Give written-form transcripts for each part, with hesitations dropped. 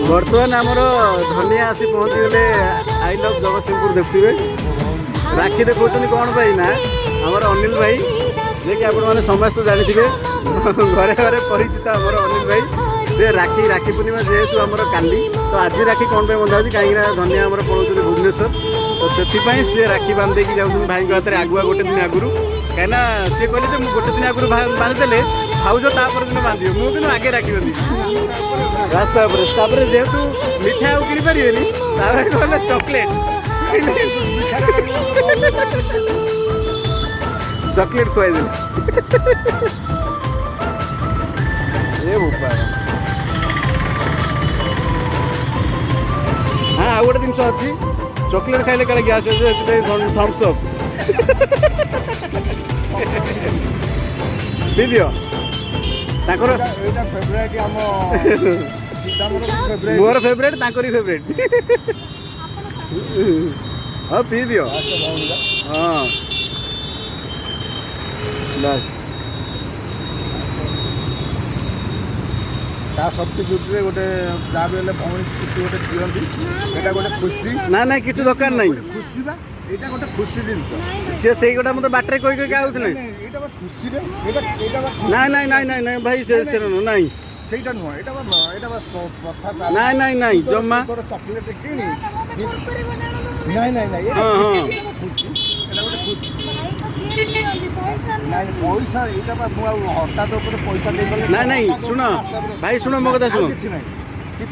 बर्तमान आमर धनिया आसी पहुँची गले आई लव जगतसिंहपुर देखिए राखी देखा कौन भाई ना आमर अनिल भाई जे कि आपण मैंने समस्त जानी घरे घरे परिचित आमर अनिल भाई से राखी राखी पूर्णिमा जेहेतु आमर काली तो आज राखी कौन पे बंधा कहीं धनिया आमर पड़ोस भुवनेश्वर तो से सी राखी बांधे की जाऊँ भाई हाथ में आगुआ गोटे दिन आगुरी कहीं सी कहले गोटे दिन आगुरी बांधिदेले भाज तापर दिन बांधे मुझे आगे राखी बांधि रास्ता जेहेतु मिठा आउ कि पारे कहले चॉकलेट चॉकलेट खुआईदे हाँ आउ गोटे जिन अच्छी चॉकलेट खाइले काले गैस थम्स अप दी दियो मोर फेवरेट तांकरी फेवरेट हाँ पी दियो हाँ बस सब्सिट्यूट गोटे जहाँ भी भौणी किसी गोटे दिखती एटा गोटे खुशी ना ना किसी दरकार नहीं खुशी बा एटा गोटे खुशी जिनस सी से गोटा मत बाटर कही कही आउले खुशी ना ना ना ना ना भाई से नहीं সেইটা নয় এটা এটা কথা না না না জম্মা তোর চকলেট কিনি নাই নাই নাই এটা খুশি এটা গোটে খুশি নাই পয়সা এটা মু হঠাৎ উপরে পয়সা দেই বলে না নাই শুনো ভাই শুনো মো কথা শুনো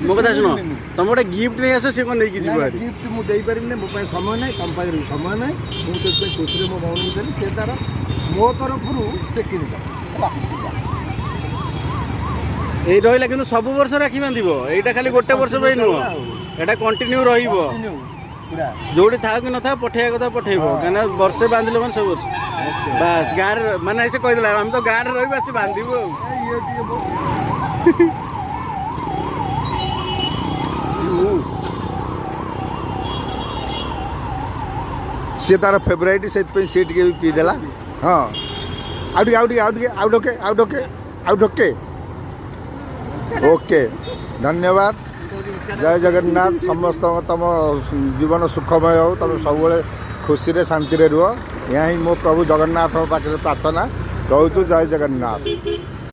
মো কথা শুনো তুমি গোটে গিফট নেই আস সে কোন নেই কি ଯିବ গিফট মু দেই পারিম না মো পাই সময় নাই তম পাই সময় নাই মু সেতে খুশিরে মো ভଉଣୀ দেলি সে তার মো তরফରୁ সে কিনিবা এই রহিলা কিন্তু সবু বর্ষ রাখি বাঁধব এইটা খালি গোटे वर्ष भाई नुह এটা কন্টিনিউ রহব जोड़ी था कि न था पठेया कथा पठेब कहीं वर्षे बांधिले मैंने सब वर्ष बस गाँव माने ऐसे कहीदे आम तो गाँव में रही आसी बांधबू सी तार फेवरेट से सी टे भी पीदेला हाँ आउटे ओके धन्यवाद जय जगन्नाथ समस्त तुम जीवन सुखमय हो तुम सब खुशी रे शांति रे रुह यहाँ ही मो प्रभु जगन्नाथ पाखे प्रार्थना रोचु जय जगन्नाथ।